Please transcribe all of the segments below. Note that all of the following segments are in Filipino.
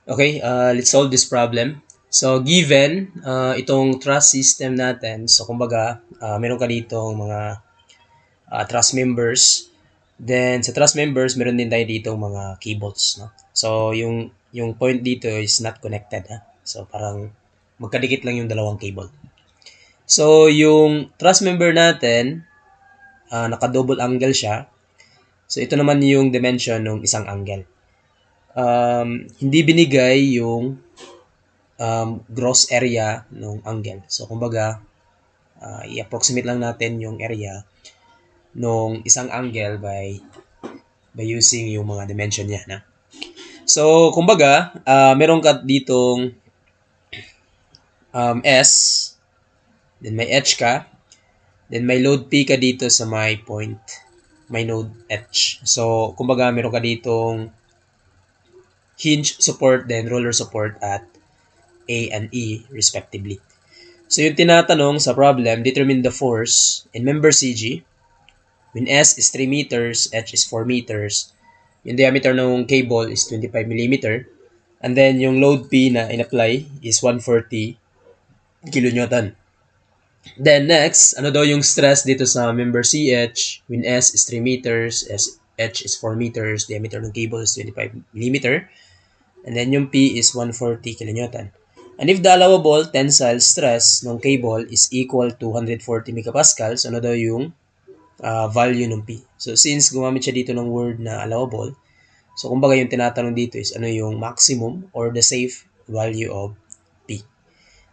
Okay, let's solve this problem. So, given itong trust system natin, so kumbaga, meron ka dito mga trust members. Then, sa trust members, meron din tayo dito mga cables. No? So, yung point dito is not connected. Ha? So, parang magkadikit lang yung dalawang cable. So, yung trust member natin, naka-double angle siya. So, ito naman yung dimension ng isang angle. Hindi binigay yung gross area ng angle. So, kumbaga, i-approximate lang natin yung area ng isang angle by using yung mga dimension niya. Na? So, kumbaga, meron ka ditong S, then may H ka, then may load P ka dito sa may point, may node H. So, kumbaga, meron ka ditong hinge support, then roller support at A and E respectively. So, yung tinatanong sa problem, determine the force in member CG when S is 3 meters, H is 4 meters, yung diameter ng cable is 25 millimeter, and then yung load P na in-apply is 140 kilonewton. Then next, ano daw yung stress dito sa member CH when S is 3 meters, H is 4 meters, diameter ng cable is 25 millimeter, and then yung P is 140 kilonewton. And if the allowable tensile stress ng cable is equal to 140 megapascals, ano daw yung value ng P? So since gumamit siya dito ng word na allowable, so kumbaga yung tinatanong dito is ano yung maximum or the safe value of P.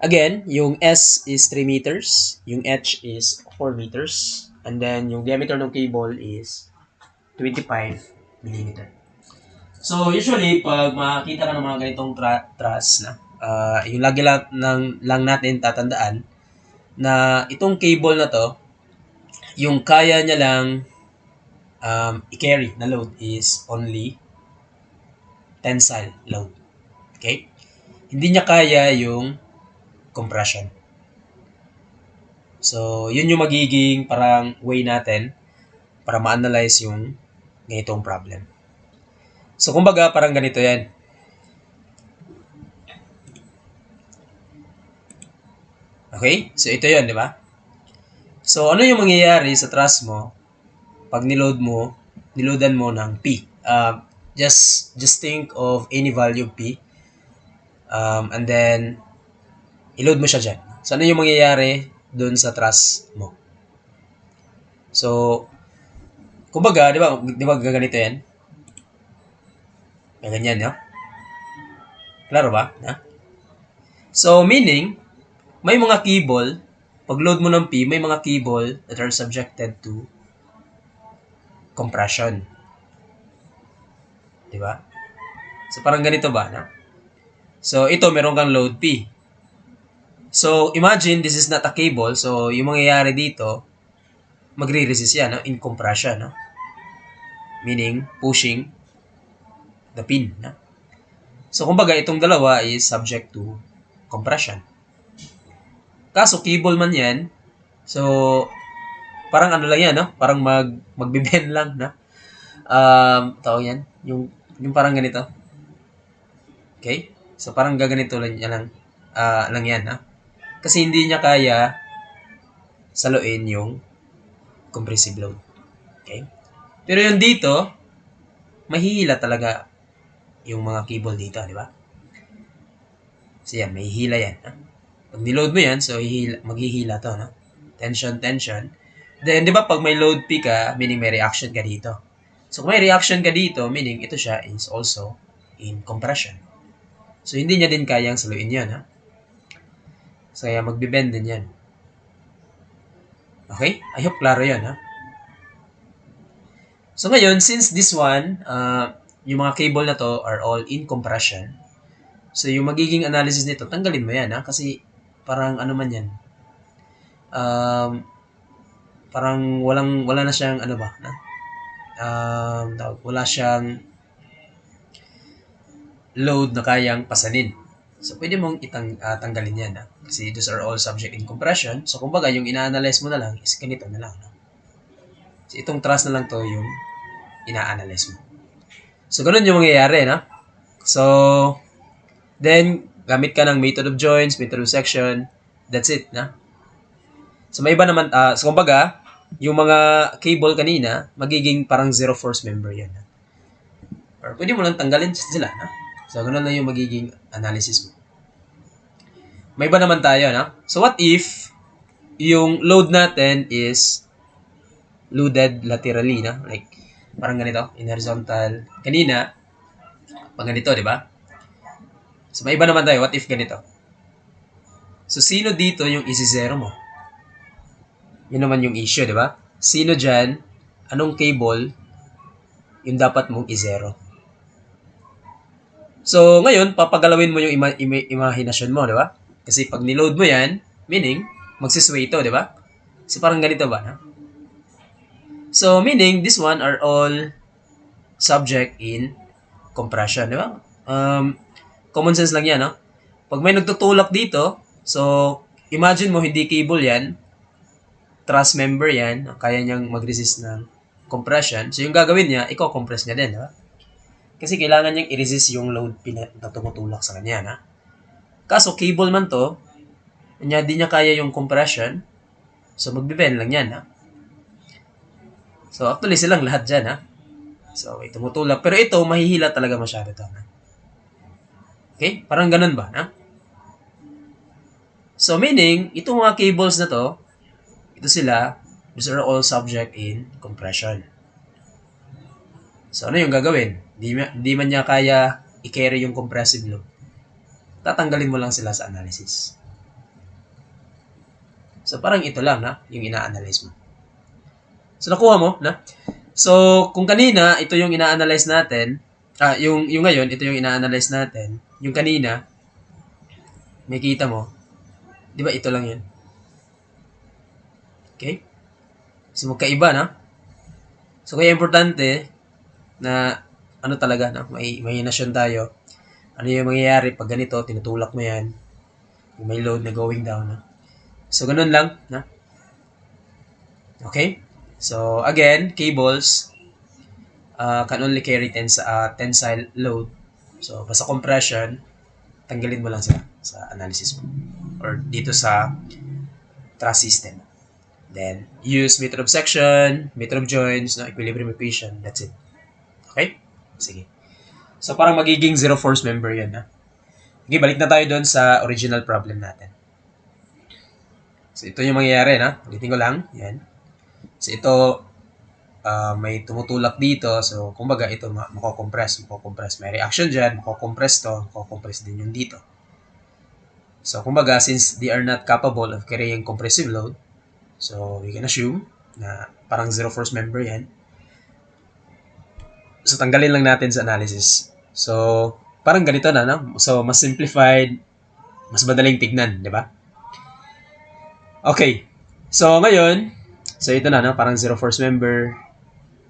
Again, yung S is 3 meters, yung H is 4 meters, and then yung diameter ng cable is 25 millimeter. So, usually, pag makakita ka ng mga ganitong truss na, yung lagi lang natin tatandaan na itong cable na to, yung kaya niya lang i-carry na load is only tensile load. Okay? Hindi niya kaya yung compression. So, yun yung magiging parang way natin para ma-analyze yung ganitong problem. So, kumbaga, parang ganito yan. Okay? So, ito yun, di ba? So, ano yung mangyayari sa truss mo pag niloadan mo ng P? Just think of any value P and then i-load mo siya dyan. So, ano yung mangyayari dun sa truss mo? So, kumbaga, di ba gaganito yan? Ganyan, no? Klaro ba? Ha? So, meaning, may mga cable, pag load mo ng P, may mga cable that are subjected to compression. Di ba? So, parang ganito ba? No? So, ito, meron kang load P. So, imagine this is not a cable. So, yung mangyayari dito, magre-resist yan, no? In compression. No? Meaning, pushing the pin. No? So, kumbaga, itong dalawa is subject to compression. Kaso, cable man yan. So, parang ano lang yan, no? Parang magbe-bend lang, no? Tawag yan. Yung parang ganito. Okay? So, parang gaganito lang yan lang yan, no? Kasi hindi niya kaya saluin yung compressive load. Okay? Pero yung dito, mahihila talaga yung mga cable dito, di ba? So yan, mahihila yan. Ha? Pag niload mo yan, so maghihila to, no? Tension, tension. Then, di ba, pag may load P ka, meaning may reaction ka dito. So, kung may reaction ka dito, meaning ito siya is also in compression. So, hindi niya din kayang saluin yan, ha? So, kaya magbe-bend din yan. Okay? I hope klaro yan, ha? So, ngayon, since this one, yung mga cable na to are all in compression, so yung magiging analysis nito, tanggalin mo yan, ha? Kasi parang ano man yan. Parang wala na siyang ano ba, na? Wala siyang load na kayang pasanin. So, pwede mong tanggalin yan, ha? Kasi those are all subject in compression. So, kumbaga, yung ina-analyze mo na lang is ganito na lang, no? So, itong truss na lang to yung ina-analyze mo. So, ganun yung mangyayari, no? So, Then, gamit ka ng method of joints, method of section. That's it, na? So, may iba naman, so kumbaga, yung mga cable kanina, magiging parang zero force member yan. Na? Or pwede mo lang tanggalin sila, na? So, ganun lang yung magiging analysis mo. May iba naman tayo, na? So, what if yung load natin is loaded laterally, na? Like, parang ganito, in horizontal. Kanina, pag ganito, di ba? So, may iba naman tayo. What if ganito? So, sino dito yung isi-zero mo? Yun naman yung issue, di ba? Sino dyan, anong cable yung dapat mong i-zero? So, ngayon, papagalawin mo yung imahinasyon mo, di ba? Kasi pag niload mo yan, meaning, magsisway ito, di ba? So, parang ganito ba, na? So, meaning, this one are all subject in compression, di ba? Common sense lang yan, no? Pag may nagtutulak dito, so, imagine mo, hindi cable yan, truss member yan, kaya niyang mag-resist ng compression. So, yung gagawin niya, i-compress niya din, ha? Kasi kailangan niyang i-resist yung load na tumutulak sa kanya, ha? Kaso, cable man to, di niya kaya yung compression, so, magbe-bend lang yan, ha? So, actually, silang lahat dyan, ha? So, tumutulak. Pero ito, mahihila talaga masyado to, ha? Okay? Parang ganun ba, ha? So, meaning, itong mga cables na to, ito sila, these are all subject in compression. So, ano yung gagawin? Di man niya kaya i-carry yung compressive load. Tatanggalin mo lang sila sa analysis. So, parang ito lang, na? Yung ina-analyze mo. So, nakuha mo, na? So, kung kanina, ito yung ina-analyze natin, yung ngayon, ito yung ina-analyze natin, yung kanina, may kita mo, di ba ito lang yun? Okay? So, magkaiba, na? So, kaya importante na ano talaga, na? May imahinasyon tayo. Ano yung mangyayari pag ganito, tinutulak mo yan, yung may load na going down, na? So, ganun lang, na? Okay? So, again, cables can only carry tensile load. So, basta compression, tanggalin mo lang sila sa analysis mo. Or dito sa truss system. Then, use method of section, method of joints, no, equilibrium equation. That's it. Okay? Sige. So, parang magiging zero force member yan. Ha? Okay, balik na tayo doon sa original problem natin. So, ito yung mangyayari, na? Ulitin ko lang. Yan. So, ito, may tumutulak dito. So, kumbaga, ito mako-compress. May reaction dyan, mako-compress to, mako-compress din yung dito. So, kumbaga, since they are not capable of carrying compressive load, so we can assume na parang zero force member yan. So, tanggalin lang natin sa analysis. So, parang ganito na, no? So, mas simplified, mas madaling tignan, di ba? Okay. So, ngayon, so ito na, no? Parang zero force member.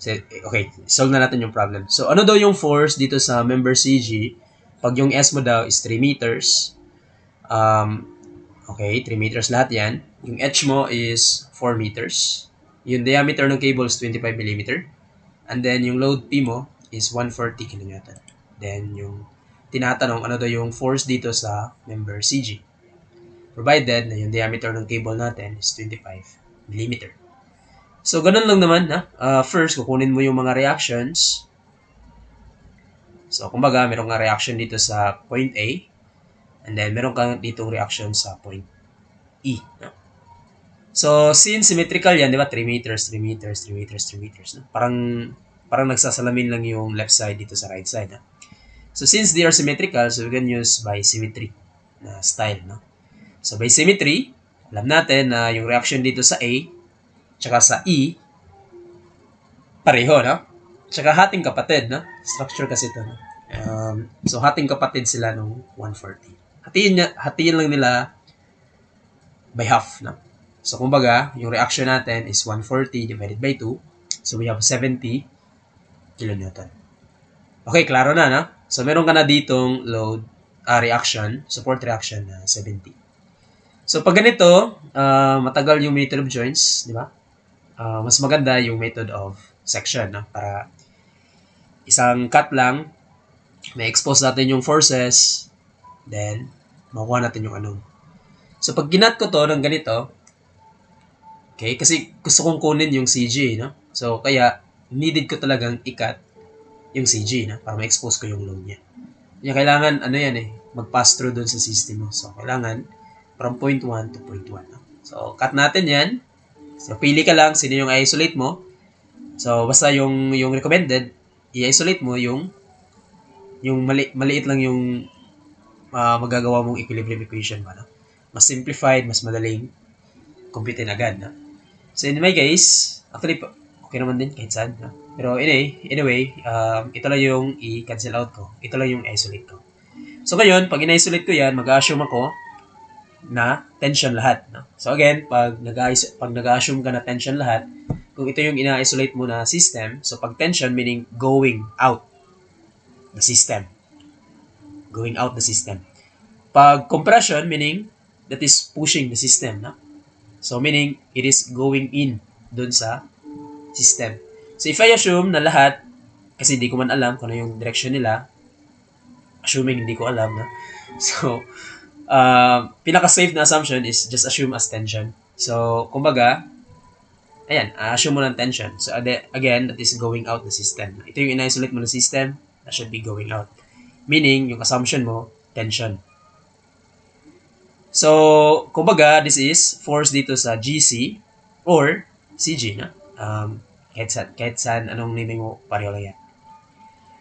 So, okay, solve na natin yung problem. So, ano daw yung force dito sa member CG pag yung S mo daw is 3 meters? Okay, 3 meters lahat yan. Yung H mo is 4 meters. Yung diameter ng cable is 25 mm. And then, yung load P mo is 140 kN. Then, yung tinatanong, ano daw yung force dito sa member CG? Provided na yung diameter ng cable natin is 25 mm. So, ganun lang naman, ha? First, kukunin mo yung mga reactions. So, kumbaga, meron nga reaction dito sa point A. And then, meron kang ditong reaction sa point E. No? So, since symmetrical yan, di ba? 3 meters, 3 meters, 3 meters, 3 meters. No? Parang nagsasalamin lang yung left side dito sa right side. No? So, since they are symmetrical, so we can use by symmetry na style. No? So, by symmetry, alam natin na yung reaction dito sa A tsaka sa E, pareho, no? Tsaka hating kapatid, no? Structure kasi ito, no? So, hating kapatid sila nung 140. Hatiin lang nila by half, no? So, kumbaga, yung reaction natin is 140 divided by 2. So, we have 70 kilonewton. Okay, klaro na, no? So, meron ka na ditong load, reaction, support reaction na 70. So, pag ganito, matagal yung method of joints, di ba? Mas maganda yung method of section, no? Para isang cut lang, may expose natin yung forces, Then, makuha natin yung anong. So, pag ginat ko to ng ganito, okay, kasi gusto kong kunin yung CG, no? So, kaya, needed ko talagang ikat yung CG, no? Para ma-expose ko yung load niya. Kaya kailangan, ano yan eh, mag-pass through dun sa system mo. So, kailangan from point 1 to point 1. No? So, cut natin yan. So, pili ka lang sino yung i-isolate mo. So, basta yung recommended, i-isolate mo yung maliit lang yung magagawa mong equilibrium equation ba, no? Mas simplified, mas madaling computein agad, no? So, in my case, actually, okay naman din kahit saan, no? Pero anyway, ito lang yung i-cancel out ko. Ito lang yung isolate ko. So, ngayon, pag in-isolate ko yan, mag-assume ako na tension lahat, no? So, again, pag nag-assume ka na tension lahat, kung ito yung ina-isolate mo na system, so pag tension, meaning going out the system. Going out the system. Pag compression, meaning that is pushing the system. No? So, meaning it is going in dun sa system. So, if I assume na lahat, kasi hindi ko man alam kung ano yung direction nila, assuming hindi ko alam, no? So, pinaka-safe na assumption is just assume as tension. So, kumbaga, ayan, assume mo ng tension. So, again, that is going out the system. Ito yung in-isolate mo ng system, that should be going out. Meaning, yung assumption mo, tension. So, kumbaga, this is force dito sa GC or CG, na? Kahit saan, anong naming mo, pareho lang yan.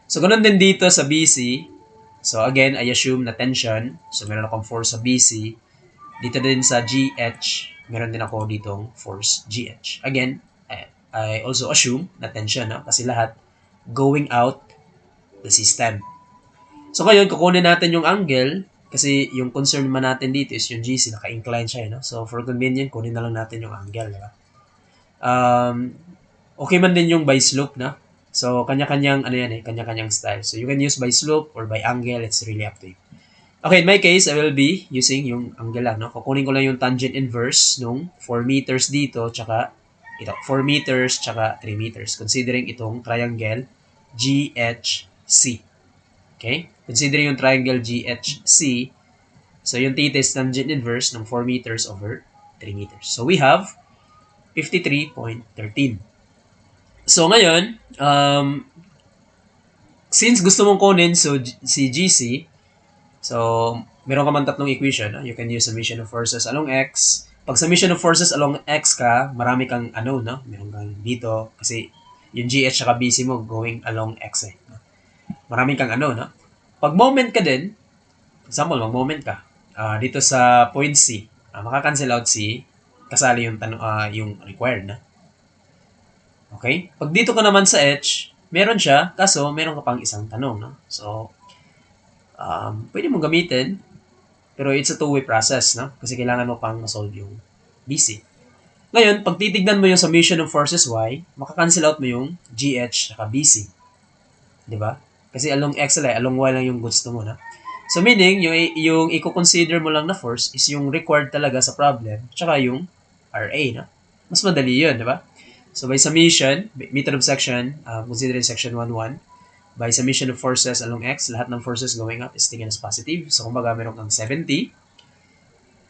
So, ganun din dito sa BC. So, again, I assume na tension. So, meron akong force sa BC. Dito din sa GH, meron din ako ditong force GH. Again, I also assume na tension, no? Kasi lahat going out the system. So ngayon, kukunin natin yung angle kasi yung concern man natin dito is yung GC, naka-incline siya, no? So for convenient, kunin na lang natin yung angle, diba? Okay man din yung by slope, na? So kanya-kanyang kanya-kanyang style. So you can use by slope or by angle, it's really up to you. Okay, in my case, I will be using yung angle lang, no? Kukunin ko lang yung tangent inverse nung 4 meters dito, tsaka ito, 4 meters, tsaka 3 meters. Considering itong triangle GHC. Okay? Considering yung triangle GHC, so yung theta is tangent inverse ng 4 meters over 3 meters. So we have 53.13. So ngayon, since gusto mong kunin si GC, so meron ka man tatlong equation. You can use summation of forces along X. Pag summation of forces along X ka, marami kang no? Meron kang dito, kasi yung GH at BC mo going along X eh. Marami kang no? Pag moment ka din, example, mag-moment ka, dito sa point C, maka-cancel out C, kasali yung, yung required na. Okay? Pag dito ka naman sa H, meron siya, kaso meron ka pang isang tanong. No? So, pwede mong gamitin, pero it's a two-way process, no? Kasi kailangan mo pang ma-solve yung BC. Ngayon, pag titignan mo yung summation ng forces Y, maka-cancel out mo yung GH at BC. Diba? Kasi along X along Y lang yung gusto mo, na. So, meaning, yung i-consider mo lang na force is yung required talaga sa problem, tsaka yung RA, na. Mas madali yun, diba? So, by summation, method of section, considering section 1.1, by summation of forces along X, lahat ng forces going up is taken as positive. So, kumbaga, meron kang 70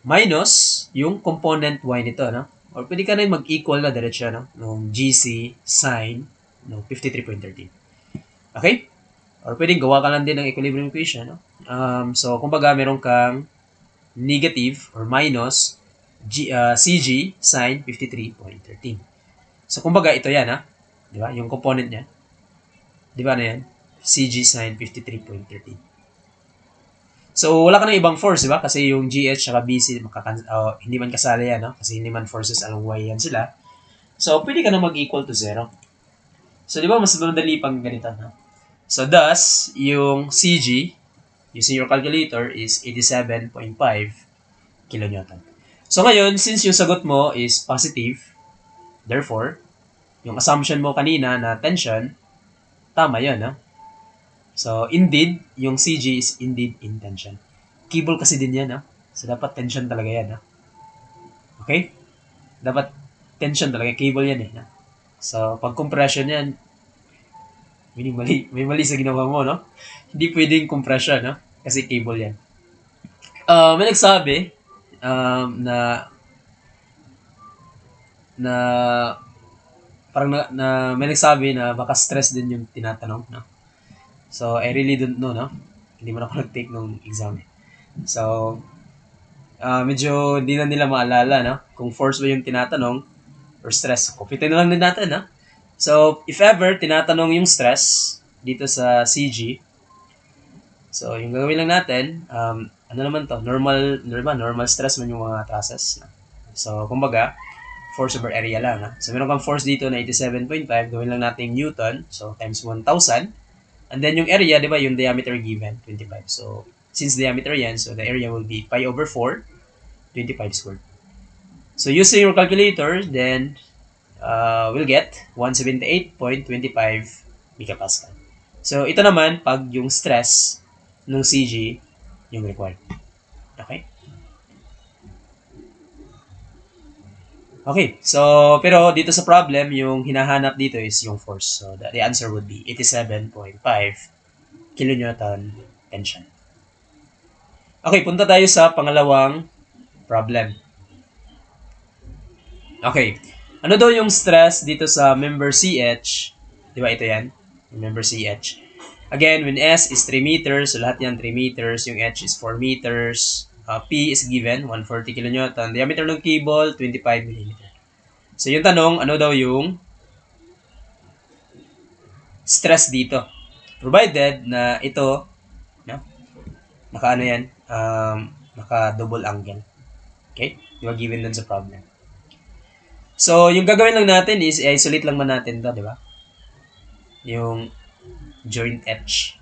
minus yung component Y nito, no? Or pwede ka rin mag-equal na diretso, no? Nung GC sine no 53.13. Okay? Or pwedeng gawa ka lang din ng equilibrium equation, no? So, kumbaga, meron kang negative or minus CG sine 53.13. So, kumbaga, ito yan, ha? Di ba? Yung component niya. Di ba na yan? CG sine 53.13. So, wala ka ng ibang force, di ba? Kasi yung GH at BC, hindi man kasali yan, no? Kasi hindi man forces along Y yan sila. So, pwede ka na mag-equal to 0. So, di ba? Mas madali pang ganito, no? So, thus, yung CG, using your calculator, is 87.5 kilonewton. So, ngayon, since yung sagot mo is positive, therefore, yung assumption mo kanina na tension, tama yun, no? So, indeed, yung CG is indeed in tension. Cable kasi din yan, no? So, dapat tension talaga yan, no? Okay? Dapat tension talaga. Cable yan, eh, no? So, pag compression yan, may mali sa ginawa mo, no? Hindi pwedeng compression, no? Kasi cable yan. May nagsabi na parang may nagsabi na baka stress din yung tinatanong, no? So, I really don't know, no? Hindi man ako nag-take nung exam. So, medyo hindi na nila maalala, no? Kung force ba yung tinatanong or stress. Kupitin na lang din natin, no? So, if ever tinatanong yung stress dito sa CG, so, yung gagawin lang natin, ano naman to? Normal stress man yung mga classes. No? So, kumbaga, force over area lang. Ha? So, meron kang force dito na 87.5, gawin lang natin Newton, so times 1,000. And then yung area, di ba, yung diameter given, 25. So, since diameter yan, so the area will be pi over 4, 25 squared. So, using your calculator, then we'll get 178.25 megapascal. So, ito naman, pag yung stress ng CG, yung required. Okay? Okay, so, pero dito sa problem, yung hinahanap dito is yung force. So, the answer would be 87.5 kilonewton tension. Okay, punta tayo sa pangalawang problem. Okay, ano daw yung stress dito sa member CH? Di ba ito yan? Member CH. Again, when S is 3 meters, so lahat yan 3 meters, yung H is 4 meters, P is given, 140 kilonewton. Diameter ng cable, 25 mm. So, yung tanong, ano daw yung stress dito? Provided na ito, no? Naka-ano yan? Naka-double angle. Okay? Di ba given dun sa problem? So, yung gagawin lang natin is, isolate lang man natin to, di ba? Yung joint H.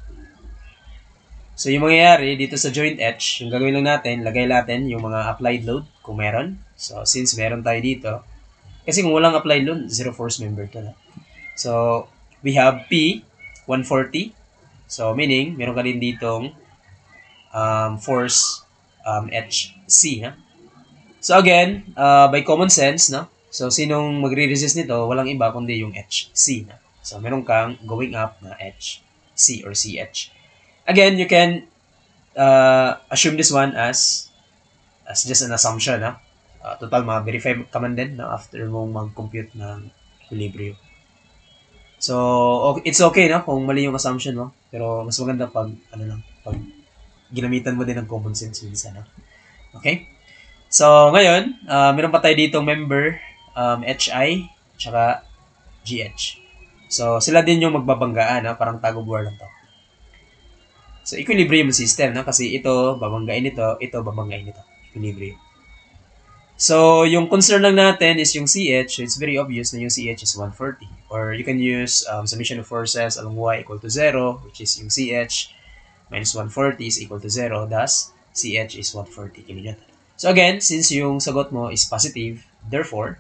So, yung mangyayari dito sa joint H, yung gagawin lang natin, lagay natin yung mga applied load kung meron. So, since meron tayo dito, kasi kung walang applied load, zero force member to na. So, we have P, 140. So, meaning, meron ka din ditong force HC. Ha? So, again, by common sense, no? So, sinong magre-resist nito, walang iba kundi yung HC. Na? So, meron kang going up na HC or CH. Again, you can assume this one as just an assumption. Ha? Total, ma-verify ka man din no, after mong mag-compute ng equilibrium. So, it's okay no, kung mali yung assumption mo. Pero mas maganda pag, pag ginamitan mo din ng common sense minsan. No? Okay? So, ngayon, meron pa tayo dito member HI tsaka GH. So, sila din yung magbabanggaan. No? Parang tag of war lang to. So, equilibrium system, no? Kasi ito, babanggain ito babanggain ito. Equilibrium. So, yung concern lang natin is yung CH. So, it's very obvious na yung CH is 140. Or you can use summation of forces along Y equal to 0, which is yung CH minus 140 is equal to 0. Thus, CH is 140 kilonewton. So, again, since yung sagot mo is positive, therefore,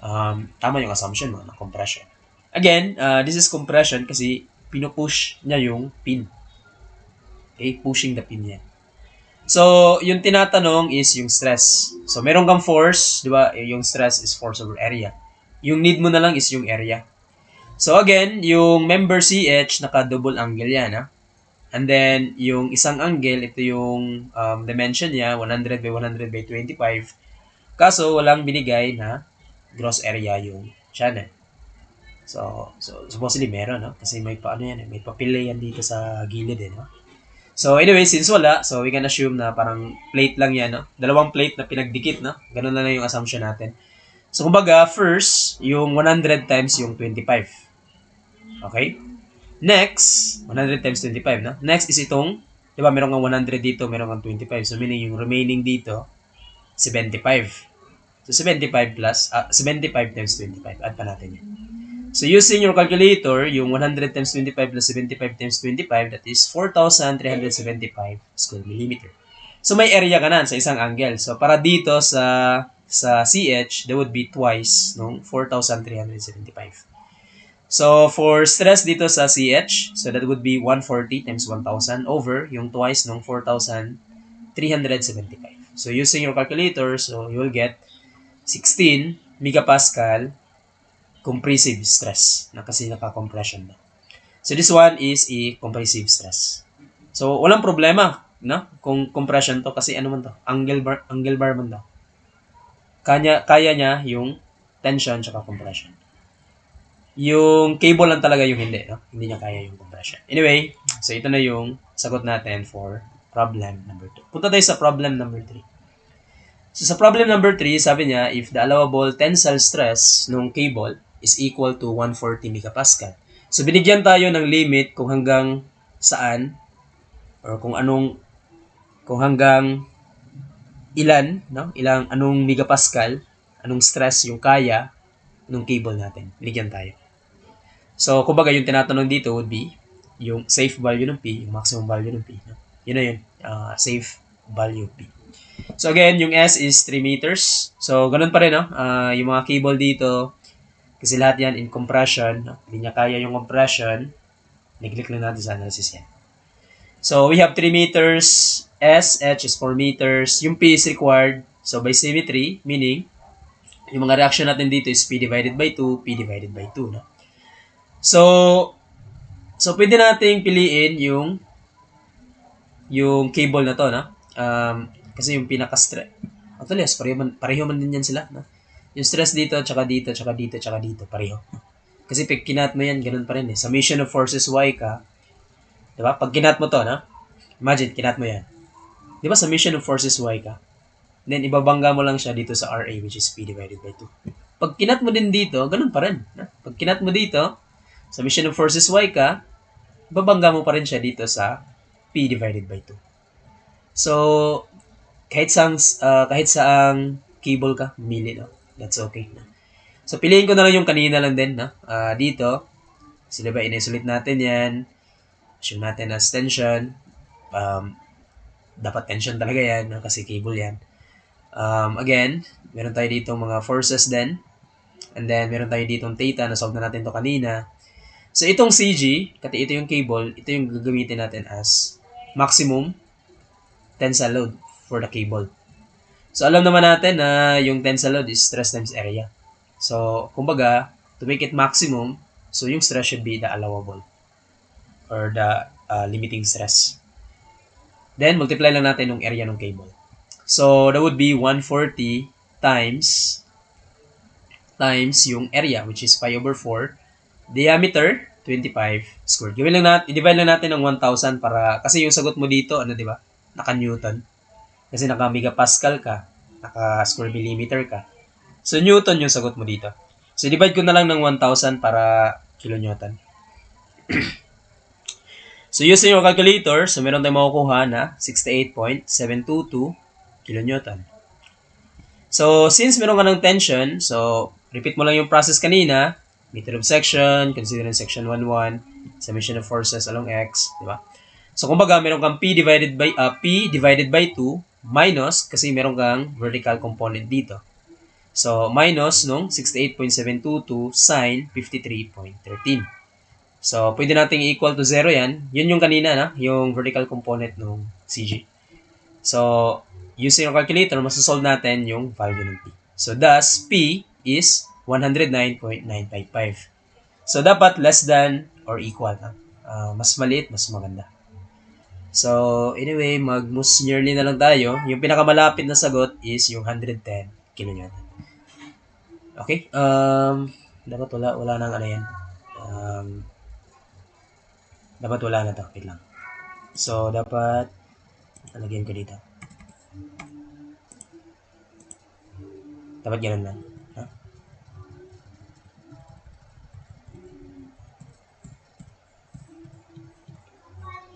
tama yung assumption mo na compression. Again, this is compression kasi pinupush niya yung pin. Okay, pushing the pin yan. So, yung tinatanong is yung stress. So, meron kang force, di ba? Yung stress is force over area. Yung need mo na lang is yung area. So, again, yung member CH, naka-double angle yan, ha? And then, yung isang angle, ito yung dimension niya, 100 by 100 by 25. Kaso, walang binigay na gross area yung channel. So supposedly meron, no? Kasi may may papila yan dito sa gilid, no? So, anyway, since wala, so we can assume na parang plate lang yan, no? Dalawang plate na pinagdikit, no? Ganun na lang yung assumption natin. So, kumbaga, first, yung 100 times yung 25. Okay? Next, 100 times 25, no? Next is itong, di ba, meron kang 100 dito, meron kang 25. So, meaning yung remaining dito, 75. So, 75 plus, 75 times 25. Add pa natin yan. So, using your calculator, yung 100 times 25 plus 75 times 25, that is 4,375 square millimeter. So, may area ka na sa isang angle. So, para dito sa CH, there would be twice nung 4,375. So, for stress dito sa CH, so that would be 140 times 1,000 over yung twice nung 4,375. So, using your calculator, so you will get 16 megapascal compressive stress na kasi naka-compression na. So, this one is a compressive stress. So, walang problema. no? Kung compression to kasi ano man to, angle bar man to. Kaya niya yung tension tsaka compression. Yung cable lang talaga yung hindi, no? Hindi niya kaya yung compression. Anyway, so ito na yung sagot natin for problem number 2. Punta tayo sa problem number 3. So sa problem number 3, sabi niya, if the allowable tensile stress ng cable is equal to 140 megapascal. So binigyan tayo ng limit kung hanggang saan or kung hanggang ilan, no? Anong megapascal, anong stress yung kaya ng cable natin. Binigyan tayo. So, kumbaga, yung tinatanong dito would be yung safe value ng P, yung maximum value ng P. No? Yun na yun, safe value P. So, again, yung S is 3 meters. So, ganun pa rin, no? Yung mga cable dito, kasi lahat yan in compression. No? Hindi niya kaya yung compression. Nag-click lang natin sa analysis yan. So, we have 3 meters. S, H is 4 meters. Yung P is required. So, by symmetry, meaning, yung mga reaction natin dito is P divided by 2, P divided by 2. No? So pwede nating piliin yung cable na to, no? Kasi yung pinaka-stress. Actually, yes, pareho man din yan sila, no? Yung stress dito, tsaka dito, tsaka dito, tsaka dito, pareho. Kasi pag kinat mo yan, ganun pa rin eh. Summation of forces Y ka, di ba? Pag kinat mo to, no? Imagine, kinat mo yan. Di ba, summation of forces Y ka? Then, ibabangga mo lang siya dito sa RA, which is P divided by 2. Pag kinat mo din dito, ganun pa rin. No? Pag kinat mo dito, summation of forces Y ka, babangga mo pa rin siya dito sa P divided by 2. So, kahit saang cable ka, mili, no? That's okay. No? So, piliin ko na lang yung kanina lang din, no? Dito, sila ba, in-isolate natin yan. Assume natin as tension. Dapat tension talaga yan, no? Kasi cable yan. Again, meron tayo dito mga forces din. And then, meron tayo dito theta, na-solve na natin to kanina. So, itong CG, kasi ito yung cable, ito yung gagamitin natin as maximum tensile load for the cable. So, alam naman natin na yung tensile load is stress times area. So, kumbaga, to make it maximum, so yung stress should be the allowable or the limiting stress. Then, multiply lang natin yung area ng cable. So, that would be 140 times yung area, which is pi over 4. Diameter, 25 squared. I-divide lang natin ng 1,000 para, kasi yung sagot mo dito, di ba? Naka-Newton. Kasi naka-megapascal ka, naka-square millimeter ka. So, Newton yung sagot mo dito. So, divide ko na lang ng 1,000 para kilonewton. So, using your calculator, so meron tayong makukuha na 68.722 kilonewton. So, since meron ka ng tension, so, repeat mo lang yung process kanina, meter of section, considering section 1,1, summation of forces along X, di ba? So, kumbaga, meron kang P divided by 2 minus, kasi meron kang vertical component dito. So, minus nung 68.722 sin 53.13. So, pwede nating equal to 0 yan. Yun yung kanina, na, yung vertical component ng CG. So, using your calculator, masasolve natin yung value ng P. So, thus, P is 109.955. So, dapat less than or equal. Mas maliit, mas maganda. So, anyway, mag-most nearly na lang tayo. Yung pinakamalapit na sagot is yung 110 kilonewton. Okay? Dapat wala nang ano yan. Dapat wala na to. Wait lang. So, dapat lagyan ko dito. Dapat ganun lang.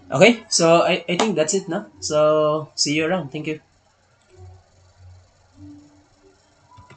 Okay, so I think that's it, no? So, see you around. Thank you.